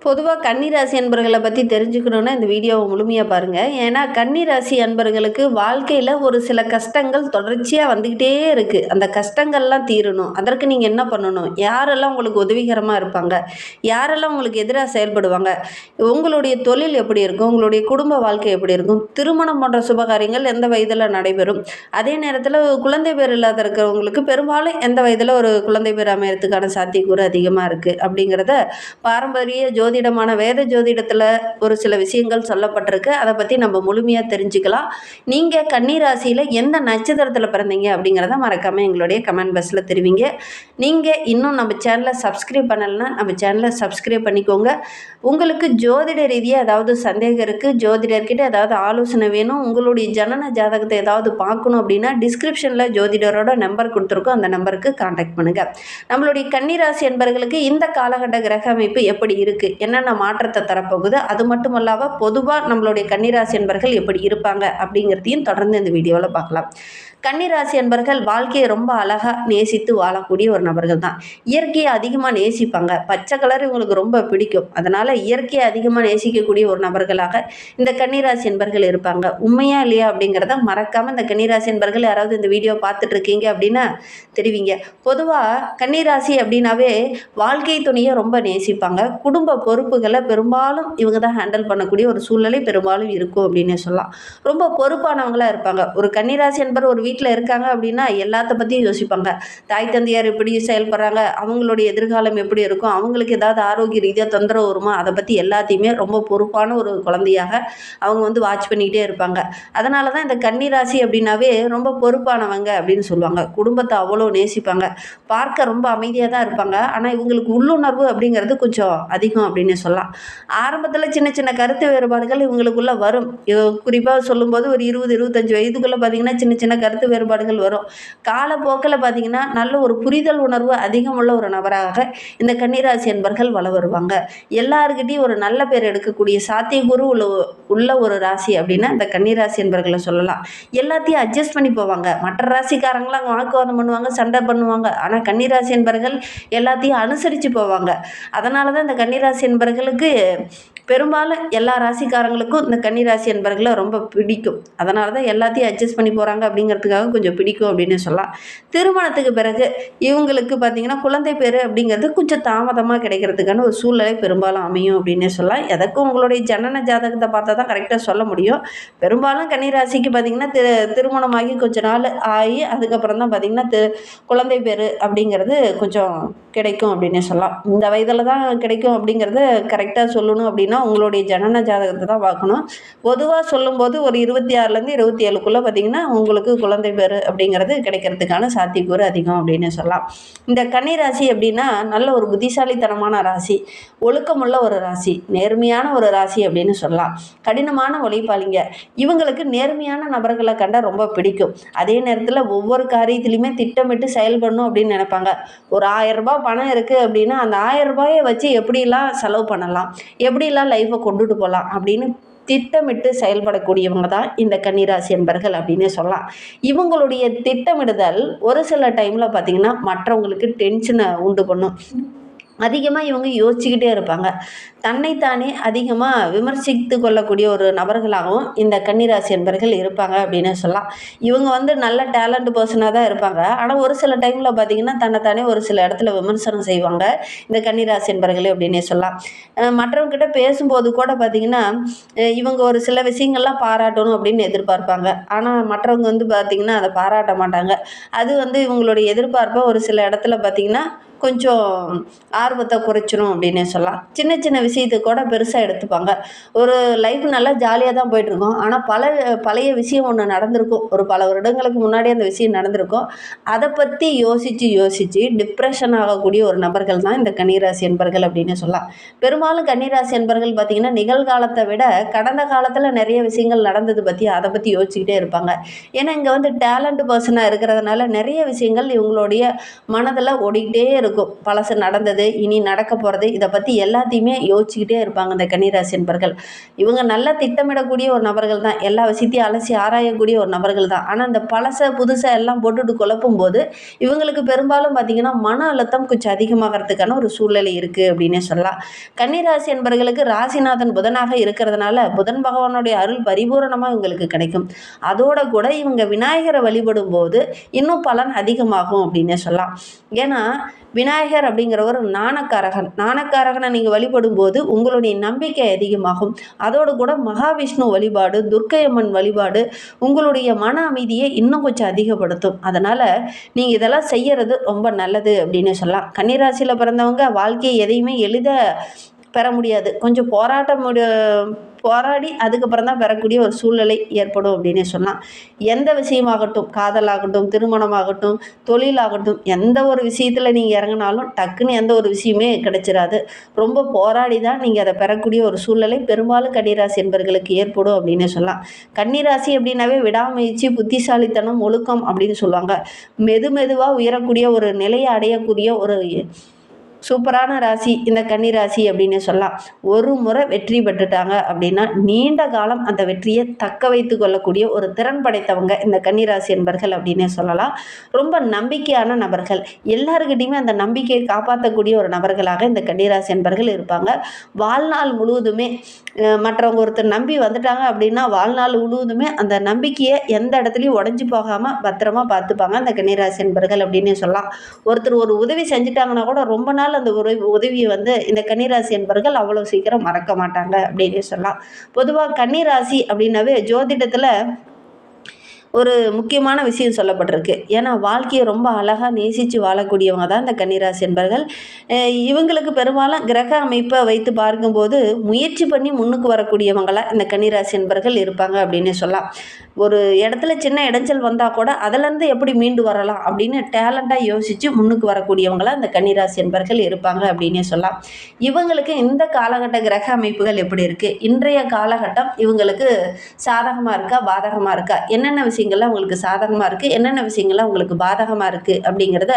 பொதுவாக கன்னிராசி அன்பர்களை பற்றி தெரிஞ்சுக்கணுன்னா இந்த வீடியோவை முழுமையாக பாருங்கள். ஏன்னா கன்னிராசி அன்பர்களுக்கு வாழ்க்கையில் ஒரு சில கஷ்டங்கள் தொடர்ச்சியாக வந்துக்கிட்டே இருக்குது. அந்த கஷ்டங்கள்லாம் தீரணும். அதற்கு நீங்கள் என்ன பண்ணணும்? யாரெல்லாம் உங்களுக்கு உதவிகரமாக இருப்பாங்க? யாரெல்லாம் உங்களுக்கு எதிராக செயல்படுவாங்க? உங்களுடைய தொழில் எப்படி இருக்கும்? உங்களுடைய குடும்ப வாழ்க்கை எப்படி இருக்கும்? திருமணம் போன்ற சுபகாரியங்கள் எந்த வயதில் நடைபெறும்? அதே நேரத்தில் குழந்தை பேர் இல்லாத இருக்கிறவங்களுக்கு பெரும்பாலும் எந்த வயதில் ஒரு குழந்தை பேர் அமையறதுக்கான சாத்தியக்கூறு அதிகமாக இருக்குது அப்படிங்கிறத பாரம்பரிய ஜோதிடமான வேத ஜோதிடத்தில் ஒரு சில விஷயங்கள் சொல்லப்பட்டிருக்கு. அதை பற்றி நம்ம முழுமையாக தெரிஞ்சுக்கலாம். நீங்கள் கன்னிராசியில் எந்த நட்சத்திரத்தில் பிறந்தீங்க அப்படிங்கிறத மறக்காமல் எங்களுடைய கமெண்ட் பாக்ஸில் தெரிவிங்க. நீங்கள் இன்னும் நம்ம சேனலை சப்ஸ்கிரைப் பண்ணலைன்னா நம்ம சேனலை சப்ஸ்கிரைப் பண்ணிக்கோங்க. உங்களுக்கு ஜோதிட ரீதியாக ஏதாவது சந்தேகம் இருக்குது, ஜோதிடர்கிட்ட ஏதாவது ஆலோசனை வேணும், உங்களுடைய ஜனன ஜாதகத்தை ஏதாவது பார்க்கணும் அப்படின்னா டிஸ்கிரிப்ஷனில் ஜோதிடரோட நம்பர் கொடுத்துருக்கோம். அந்த நம்பருக்கு கான்டாக்ட் பண்ணுங்கள். நம்மளுடைய கன்னிராசி என்பவர்களுக்கு இந்த காலகட்ட கிரக அமைப்பு எப்படி இருக்குது, என்னென்ன மாற்றத்தை தரப்போகுது, அது மட்டும் இல்லாமல் பொதுவாக நம்மளுடைய கன்னிராசி என்பர்கள் எப்படி இருப்பாங்க அப்படிங்கிறதையும் தொடர்ந்து இந்த வீடியோவில் பார்க்கலாம். கன்னிராசி என்பர்கள் வாழ்க்கையை ரொம்ப அழகாக நேசித்து வாழக்கூடிய ஒரு நபர்கள் தான். இயற்கையை அதிகமாக நேசிப்பாங்க. பச்சை கலர் இவங்களுக்கு ரொம்ப பிடிக்கும். அதனால் இயற்கையை அதிகமாக நேசிக்கக்கூடிய ஒரு நபர்களாக இந்த கன்னிராசி என்பர்கள் இருப்பாங்க. உண்மையா இல்லையா அப்படிங்கிறத மறக்காமல் இந்த கன்னிராசி என்பர்கள் யாராவது இந்த வீடியோ பார்த்துட்டு இருக்கீங்க அப்படின்னா தெரிவிங்க. பொதுவாக கன்னிராசி அப்படின்னாவே வாழ்க்கை துணையை ரொம்ப நேசிப்பாங்க. குடும்ப பொறுப்புகளை பெரும்பாலும் இவங்க தான் ஹேண்டில் பண்ணக்கூடிய ஒரு சூழ்நிலை பெரும்பாலும் இருக்கும் அப்படின்னு சொல்லலாம். ரொம்ப பொறுப்பானவங்களாக இருப்பாங்க. ஒரு கன்னிராசி என்பர் ஒரு வீட்டில் இருக்காங்க அப்படின்னா எல்லாத்த பற்றியும் யோசிப்பாங்க. தாய் தந்தையார் எப்படி செயல்படுறாங்க, அவங்களுடைய எதிர்காலம் எப்படி இருக்கும், அவங்களுக்கு ஏதாவது ஆரோக்கிய ரீதியாக தொந்தரவு வருமா, அதை பற்றி எல்லாத்தையுமே ரொம்ப பொறுப்பான ஒரு குழந்தையாக அவங்க வாட்ச் பண்ணிக்கிட்டே இருப்பாங்க. அதனால தான் இந்த கன்னிராசி அப்படின்னாவே ரொம்ப பொறுப்பானவங்க அப்படின்னு சொல்லுவாங்க. குடும்பத்தை அவ்வளோ நேசிப்பாங்க. பார்க்க ரொம்ப அமைதியாக தான் இருப்பாங்க. ஆனால் இவங்களுக்கு உள்ளுணர்வு அப்படிங்கிறது கொஞ்சம் அதிகம் அப்படின்னு சொல்லலாம். ஆரம்பத்தில் சின்ன சின்ன கருத்து வேறுபாடுகள் இவங்களுக்குள்ளே வரும். குறிப்பாக சொல்லும்போது ஒரு 20-25 வயதுக்குள்ளே பார்த்திங்கன்னா சின்ன சின்ன கருத்து வேறுபாடுகள் வரும். காலப்போக்கில் பார்த்திங்கன்னா நல்ல ஒரு புரிதல் உணர்வு அதிகமுள்ள ஒரு நபராக இந்த கன்னிராசி என்பர்கள் வள வருவாங்க. எல்லாருக்கிட்டையும் ஒரு நல்ல பேர் எடுக்கக்கூடிய சாத்தியக்கூறு உள்ள ஒரு ராசி அப்படின்னா இந்த கன்னிராசி என்பர்களை சொல்லலாம். எல்லாத்தையும் அட்ஜஸ்ட் பண்ணி போவாங்க. மற்ற ராசிக்காரங்களாம் வாக்குவாதம் பண்ணுவாங்க, சண்டை பண்ணுவாங்க. ஆனால் கன்னிராசி என்பர்கள் எல்லாத்தையும் அனுசரித்து போவாங்க. அதனால தான் இந்த கன்னிராசி என்பர்களுக்கு பெரும்பாலும் எல்லா ராசிக்காரங்களுக்கும் இந்த கன்னிராசி என்பர்களை ரொம்ப பிடிக்கும். அதனால தான் எல்லாத்தையும் அட்ஜஸ்ட் பண்ணி போகிறாங்க அப்படிங்கிறதுக்காக கொஞ்சம் பிடிக்கும் அப்படின்னு சொல்லலாம். திருமணத்துக்கு பிறகு இவங்களுக்கு பார்த்திங்கன்னா குழந்தை பேர் அப்படிங்கிறது கொஞ்சம் தாமதமாக கிடைக்கிறதுக்கான ஒரு சூழ்நிலை பெரும்பாலும் அமையும் அப்படின்னே சொல்லலாம். எதற்கும் உங்களுடைய ஜனன ஜாதகத்தை பார்த்தா தான் கரெக்டாக சொல்ல முடியும். பெரும்பாலும் கன்னிராசிக்கு பார்த்திங்கன்னா திருமணமாகி கொஞ்ச நாள் ஆகி அதுக்கப்புறம் தான் பார்த்திங்கன்னா குழந்தை பேர் அப்படிங்கிறது கொஞ்சம் கிடைக்கும் அப்படின்னே சொல்லலாம். இந்த வயதில் தான் கிடைக்கும் அப்படிங்கிறத கரெக்டாக சொல்லணும் அப்படின்னா உங்களுடைய ஜனன ஜாதகத்தை தான் பார்க்கணும். பொதுவாக சொல்லும்போது ஒரு 26லேருந்து 27க்குள்ளே பார்த்திங்கன்னா உங்களுக்கு குழந்தை பேர் அப்படிங்கிறது கிடைக்கிறதுக்கான சாத்தியக்கூறு அதிகம் அப்படின்னு சொல்லலாம். இந்த கன்னிராசி அப்படின்னா நல்ல ஒரு புத்திசாலித்தனமான ராசி, ஒழுக்கமுள்ள ஒரு ராசி, நேர்மையான ஒரு ராசி அப்படின்னு சொல்லலாம். கடினமான உழைப்பாளிங்க. இவங்களுக்கு நேர்மையான நபர்களை கண்டால் ரொம்ப பிடிக்கும். அதே நேரத்தில் ஒவ்வொரு காரியத்திலையுமே திட்டமிட்டு செயல்படணும் அப்படின்னு நினைப்பாங்க. ஒரு 1000 ரூபாய் பணம் இருக்குது அப்படின்னா அந்த 1000 ரூபாயை வச்சு எப்படிலாம் செலவு பண்ணலாம், எப்படிலாம் லைஃப்பை கொண்டுட்டு போகலாம் அப்படின்னு திட்டமிட்டு செயல்படக்கூடியவங்க தான் இந்த கன்னிராசி என்பர்கள் அப்படின்னே சொல்லலாம். இவங்களுடைய திட்டமிடுதல் ஒரு சில டைமில் பார்த்திங்கன்னா மற்றவங்களுக்கு டென்ஷனை உண்டு பண்ணும். அதிகமாக இவங்க யோசிச்சுக்கிட்டே இருப்பாங்க. தன்னைத்தானே அதிகமாக விமர்சித்து கொள்ளக்கூடிய ஒரு நபர்களாகவும் இந்த கன்னிராசி என்பர்கள் இருப்பாங்க அப்படின்னு சொல்லலாம். இவங்க நல்ல டேலண்ட் பர்சனாக தான் இருப்பாங்க. ஆனால் ஒரு சில டைமில் பார்த்திங்கன்னா தன்னைத்தானே ஒரு சில இடத்துல விமர்சனம் செய்வாங்க இந்த கன்னிராசி என்பர்களே அப்படின்னே சொல்லலாம். மற்றவங்ககிட்ட பேசும்போது கூட பார்த்திங்கன்னா இவங்க ஒரு சில விஷயங்கள்லாம் பாராட்டணும் அப்படின்னு எதிர்பார்ப்பாங்க. ஆனால் மற்றவங்க பார்த்திங்கன்னா அதை பாராட்ட மாட்டாங்க. அது இவங்களுடைய எதிர்பார்ப்பை ஒரு சில இடத்துல பார்த்திங்கன்னா கொஞ்சம் ஆர்வத்தை குறைச்சிரும் அப்படின்னே சொல்லலாம். சின்ன சின்ன விஷயத்துக்கு கூட பெருசாக எடுத்துப்பாங்க. ஒரு லைஃப் நல்லா ஜாலியாக தான் போயிட்டுருக்கோம். ஆனால் பழைய விஷயம் ஒன்று நடந்திருக்கும். ஒரு பல வருடங்களுக்கு முன்னாடி அந்த விஷயம் நடந்திருக்கும். அதை பற்றி யோசித்து டிப்ரெஷன் ஆகக்கூடிய ஒரு நபர்கள் தான் இந்த கன்னிராசி என்பர்கள் அப்படின்னு சொல்லலாம். பெரும்பாலும் கன்னிராசி என்பர்கள் பார்த்திங்கன்னா நிகழ்காலத்தை விட கடந்த காலத்தில் நிறைய விஷயங்கள் நடந்தது பற்றி அதை பற்றி யோசிச்சுக்கிட்டே இருப்பாங்க. ஏன்னா இங்கே டேலண்ட் பர்சனாக இருக்கிறதுனால நிறைய விஷயங்கள் இவங்களுடைய மனதில் ஓடிக்கிட்டே இருக்கும். இருக்கும். பழசு நடந்தது, இனி நடக்க போகிறது, இதை பற்றி எல்லாத்தையுமே யோசிச்சுக்கிட்டே இருப்பாங்க இந்த கன்னிராசி என்பர்கள். இவங்க நல்லா திட்டமிடக்கூடிய ஒரு நபர்கள் தான், எல்லா விஷயத்தையும் அலசி ஆராயக்கூடிய ஒரு நபர்கள் தான். ஆனால் இந்த பழசை புதுசாக எல்லாம் போட்டுட்டு குழப்பும் போது இவங்களுக்கு பெரும்பாலும் பார்த்திங்கன்னா மன அழுத்தம் கொஞ்சம் அதிகமாகிறதுக்கான ஒரு சூழ்நிலை இருக்குது அப்படின்னே சொல்லலாம். கன்னிராசி என்பர்களுக்கு ராசிநாதன் புதனாக இருக்கிறதுனால புதன் பகவானுடைய அருள் பரிபூரணமாக இவங்களுக்கு கிடைக்கும். அதோட கூட இவங்க விநாயகரை வழிபடும் போது இன்னும் பலன் அதிகமாகும் அப்படின்னே சொல்லலாம். ஏன்னா விநாயகர் அப்படிங்கிறவர் நாணக்காரகனை நீங்கள் வழிபடும் போது உங்களுடைய நம்பிக்கை அதிகமாகும். அதோடு கூட மகாவிஷ்ணு வழிபாடு, துர்க்கையம்மன் வழிபாடு உங்களுடைய மன அமைதியை இன்னும் கொஞ்சம் அதிகப்படுத்தும். அதனால் நீங்கள் இதெல்லாம் செய்யறது ரொம்ப நல்லது அப்படின்னு சொல்லலாம். கன்னிராசியில் பிறந்தவங்க வாழ்க்கையை எதையுமே எளிதாக பெற முடியாது. கொஞ்சம் போராடி அதுக்கப்புறம் தான் பெறக்கூடிய ஒரு சூழ்நிலை ஏற்படும் அப்படின்னு சொன்னால், எந்த விஷயமாகட்டும், காதலாகட்டும், திருமணமாகட்டும், தொழிலாகட்டும், எந்த ஒரு விஷயத்தில் நீங்கள் இறங்கினாலும் டக்குன்னு எந்த ஒரு விஷயமே கிடைச்சிடாது. ரொம்ப போராடி தான் நீங்கள் அதை பெறக்கூடிய ஒரு சூழ்நிலை பெரும்பாலும் கன்னிராசி என்பர்களுக்கு ஏற்படும் அப்படின்னு சொல்லலாம். கன்னிராசி அப்படின்னாவே விடாமுயற்சி, புத்திசாலித்தனம், ஒழுக்கம் அப்படின்னு சொல்லுவாங்க. மெதுவாக உயரக்கூடிய ஒரு நிலையை அடையக்கூடிய ஒரு சூப்பரான ராசி இந்த கன்னிராசி அப்படின்னு சொல்லலாம். ஒரு முறை வெற்றி பெற்றுட்டாங்க அப்படின்னா நீண்ட காலம் அந்த வெற்றியை தக்க வைத்து கொள்ளக்கூடிய ஒரு திறன் படைத்தவங்க இந்த கன்னிராசி என்பர்கள் அப்படின்னே சொல்லலாம். ரொம்ப நம்பிக்கையான நபர்கள், எல்லாருக்கிட்டையுமே அந்த நம்பிக்கையை காப்பாற்றக்கூடிய ஒரு நபர்களாக இந்த கன்னிராசி என்பர்கள் இருப்பாங்க. வாழ்நாள் முழுவதுமே மற்றவங்க ஒருத்தர் நம்பி வந்துட்டாங்க அப்படின்னா வாழ்நாள் முழுவதுமே அந்த நம்பிக்கையை எந்த இடத்துலையும் உடஞ்சி போகாமல் பத்திரமா பார்த்துப்பாங்க அந்த கன்னிராசி என்பர்கள் அப்படின்னே சொல்லலாம். ஒருத்தர் ஒரு உதவி செஞ்சுட்டாங்கன்னா கூட ரொம்ப நாள் அந்த உதவியை இந்த கன்னிராசி என்பர்கள் அவ்வளோ சீக்கிரம் மறக்க மாட்டாங்க அப்படின்னு சொல்லலாம். பொதுவாக கன்னிராசி அப்படின்னாவே ஜோதிடத்தில் ஒரு முக்கியமான விஷயம் சொல்லப்பட்டிருக்கு. ஏன்னா வாழ்க்கையை ரொம்ப அழகாக நேசித்து வாழக்கூடியவங்க தான் இந்த கன்னிராசி என்பர்கள். இவங்களுக்கு பெரும்பாலும் கிரக அமைப்பை வைத்து பார்க்கும்போது முயற்சி பண்ணி முன்னுக்கு வரக்கூடியவங்களாக இந்த கன்னிராசி என்பர்கள் இருப்பாங்க அப்படின்னு சொல்லலாம். ஒரு இடத்துல சின்ன இடைஞ்சல் வந்தால் கூட அதிலேருந்து எப்படி மீண்டு வரலாம் அப்படின்னு டேலண்டாக யோசித்து முன்னுக்கு வரக்கூடியவங்களாக இந்த கன்னிராசி என்பர்கள் இருப்பாங்க அப்படின்னே சொல்லலாம். இவங்களுக்கு இந்த காலகட்ட கிரக அமைப்புகள் எப்படி இருக்குது, இன்றைய காலகட்டம் இவங்களுக்கு சாதகமாக இருக்கா பாதகமாக இருக்கா, என்னென்ன விஷயங்கள்லாம் உங்களுக்கு சாதகமாக இருக்குது, என்னென்ன விஷயங்கள்லாம் உங்களுக்கு பாதகமாக இருக்குது அப்படிங்கிறத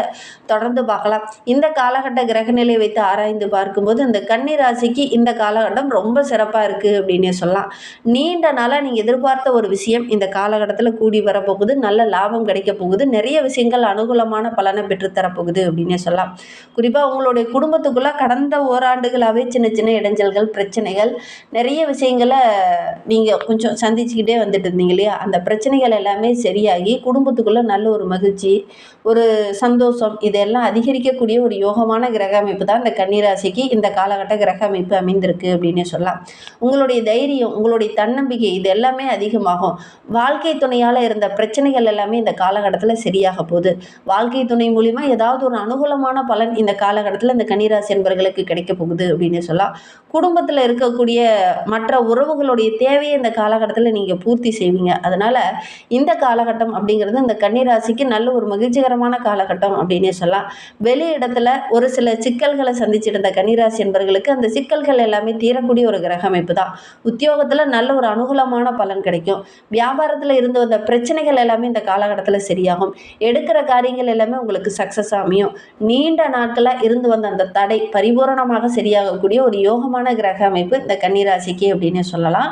தொடர்ந்து பார்க்கலாம். இந்த காலகட்ட கிரகநிலை வைத்து ஆராய்ந்து பார்க்கும்போது இந்த கன்னிராசிக்கு இந்த காலகட்டம் ரொம்ப சிறப்பாக இருக்குது அப்படின்னே சொல்லலாம். நீண்ட நாளாக நீங்கள் எதிர்பார்த்த ஒரு விஷயம் இந்த காலகட்டத்தில் கூடி வரப்போகுது, நல்ல லாபம் கிடைக்க போகுது, நிறைய விஷயங்கள் அனுகூலமான பலனை பெற்றுத்தரப்போகுது அப்படின்னே சொல்லலாம். குறிப்பாக உங்களுடைய குடும்பத்துக்குள்ளே கடந்த ஓராண்டுகளாகவே சின்ன சின்ன இடைஞ்சல்கள், பிரச்சனைகள், நிறைய விஷயங்களை நீங்கள் கொஞ்சம் சந்திச்சுக்கிட்டே வந்துட்டு இருந்தீங்க இல்லையா, அந்த பிரச்சனைகள் எல்லாமே சரியாகி குடும்பத்துக்குள்ளே நல்ல ஒரு மகிழ்ச்சி, ஒரு சந்தோஷம், இதெல்லாம் அதிகரிக்கக்கூடிய ஒரு யோகமான கிரக அமைப்பு தான் இந்த கன்னிராசிக்கு இந்த காலகட்ட கிரக அமைப்பு அமைந்திருக்கு அப்படின்னே சொல்லலாம். உங்களுடைய தைரியம், உங்களுடைய தன்னம்பிக்கை இது எல்லாமே அதிகமாகும். வாழ்க்கை துணையால் இருந்த பிரச்சனைகள் எல்லாமே இந்த காலகட்டத்தில் சரியாக போகுது. வாழ்க்கை துணை மூலிமா ஏதாவது ஒரு அனுகூலமான பலன் இந்த காலகட்டத்தில் இந்த கன்னிராசி என்பர்களுக்கு கிடைக்க போகுது அப்படின்னு சொல்லலாம். குடும்பத்தில் இருக்கக்கூடிய மற்ற உறவுகளுடைய தேவையை இந்த காலகட்டத்தில் நீங்கள் பூர்த்தி செய்வீங்க. அதனால் இந்த காலகட்டம் அப்படிங்கிறது இந்த கன்னிராசிக்கு நல்ல ஒரு மகிழ்ச்சிகரமான காலகட்டம் அப்படின்னே சொல்லலாம். வெளி இடத்துல ஒரு சில சிக்கல்களை சந்திச்சுட்டு இருந்த கன்னிராசி என்பர்களுக்கு அந்த சிக்கல்கள் எல்லாமே தீரக்கூடிய ஒரு கிரக அமைப்பு தான். உத்தியோகத்தில் நல்ல ஒரு அனுகூலமான பலன் கிடைக்கும். வியாபாரத்தில் இருந்து வந்த பிரச்சனைகள் எல்லாமே இந்த காலகட்டத்தில் சரியாகும். எடுக்கிற காரியங்கள் எல்லாமே உங்களுக்கு சக்ஸஸ் அமையும். நீண்ட நாட்களாக இருந்து வந்த அந்த தடை பரிபூரணமாக சரியாகக்கூடிய ஒரு யோகமான கிரக அமைப்பு இந்த கன்னிராசிக்கு அப்படின்னு சொல்லலாம்.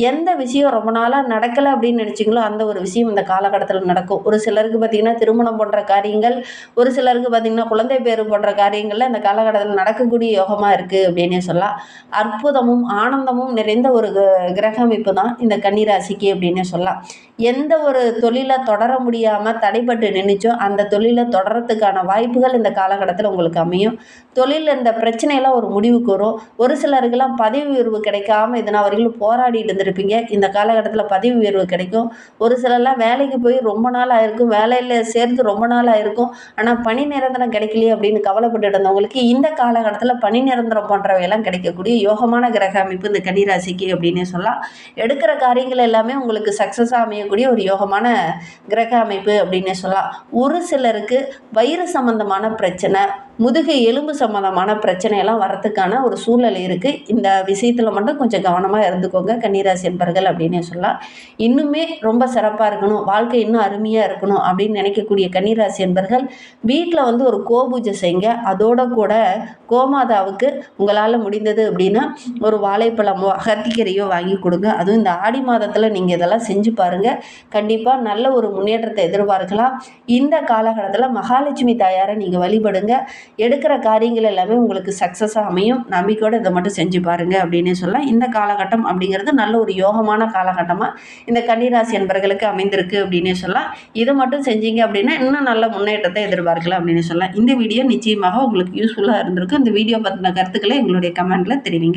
எந்த விஷயம் ரொம்ப நாளாக நடக்கலை அப்படின்னு நினச்சிங்களோ அந்த ஒரு விஷயம் இந்த காலகட்டத்தில் நடக்கும். ஒரு சிலருக்கு பார்த்திங்கன்னா திருமணம் போன்ற காரியங்கள், ஒரு சிலருக்கு பார்த்திங்கன்னா குழந்தை பேரு போன்ற காரியங்கள்ல இந்த காலகட்டத்தில் நடக்கக்கூடிய யோகமாக இருக்குது அப்படின்னே சொல்லலாம். அற்புதமும் ஆனந்தமும் நிறைந்த ஒரு கிரக அமைப்பு தான் இந்த கன்னிராசிக்கு அப்படின்னே சொல்லலாம். எந்த ஒரு தொழிலை தொடர முடியாமல் தடைப்பட்டு நின்றுச்சோ அந்த தொழிலை தொடரத்துக்கான வாய்ப்புகள் இந்த காலகட்டத்தில் உங்களுக்கு அமையும். தொழிலில் இந்த பிரச்சனையெல்லாம் ஒரு முடிவுக்கு வரும். ஒரு சிலருக்கெல்லாம் பதவி உயர்வு கிடைக்காம இதனால் வரைக்கும் போராடிட்டு இருந்திருப்பீங்க, இந்த காலகட்டத்தில் பதவி உயர்வு கிடைக்கும். ஒரு சிலர்லாம் வேலைக்கு போய் ரொம்ப நாள் ஆயிருக்கும், வேலையில் சேர்ந்து ரொம்ப நாள் ஆயிருக்கும், ஆனால் பணி நிரந்தரம் கிடைக்கலையே அப்படின்னு கவலைப்பட்டு இருந்தவங்களுக்கு இந்த காலகட்டத்தில் பணி நிரந்தரம் போன்றவையெல்லாம் கிடைக்கக்கூடிய யோகமான கிரக அமைப்பு இந்த கன்னிராசிக்கு அப்படின்னே சொல்லலாம். எடுக்கிற காரியங்கள் எல்லாமே உங்களுக்கு சக்ஸஸாக அமையக்கூடிய ஒரு யோகமான கிரக அமைப்பு அப்படின்னே சொல்லலாம். ஒரு சிலருக்கு வயிறு சம்பந்தமான பிரச்சனை, முதுகு எலும்பு சம்மந்தமான பிரச்சனையெல்லாம் வரத்துக்கான ஒரு சூழ்நிலை இருக்குது. இந்த விஷயத்தில் மட்டும் கொஞ்சம் கவனமாக இருந்துக்கோங்க கன்னிராசி என்பர்கள் அப்படின்னே சொல்லலாம். இன்னுமே ரொம்ப சிறப்பாக இருக்கணும், வாழ்க்கை இன்னும் அருமையாக இருக்கணும் அப்படின்னு நினைக்கக்கூடிய கன்னிராசி என்பர்கள் வீட்டில் வந்து ஒரு கோபூஜை செய்யுங்க. அதோட கூட கோமாதாவுக்கு உங்களால் முடிந்தது அப்படின்னா ஒரு வாழைப்பழமோ அகத்திக்கீரையோ வாங்கி கொடுங்க. அதுவும் இந்த ஆடி மாதத்தில் நீங்கள் இதெல்லாம் செஞ்சு பாருங்கள். கண்டிப்பாக நல்ல ஒரு முன்னேற்றத்தை எதிர்பார்க்கலாம். இந்த காலகட்டத்தில் மகாலட்சுமி தாயாரை நீங்கள் வழிபடுங்க. எடுக்கிற காரியங்கள் எல்லாமே உங்களுக்கு சக்ஸஸாக அமையும். நம்பிக்கையோடு இதை மட்டும் செஞ்சு பாருங்கள் அப்படின்னே சொல்லலாம். இந்த காலகட்டம் அப்படிங்கிறது நல்ல ஒரு யோகமான காலகட்டமாக இந்த கன்னிராசி என்பர்களுக்கு அமைந்திருக்கு அப்படின்னே சொல்லலாம். இதை மட்டும் செஞ்சீங்க அப்படின்னா இன்னும் நல்ல முன்னேற்றத்தை எதிர்பார்க்கலாம் அப்படின்னு சொல்லலாம். இந்த வீடியோ நிச்சயமாக உங்களுக்கு யூஸ்ஃபுல்லாக இருந்திருக்கும். இந்த வீடியோ பற்றின கருத்துக்களை எங்களுடைய கமெண்ட்டில் தெரிவிங்க.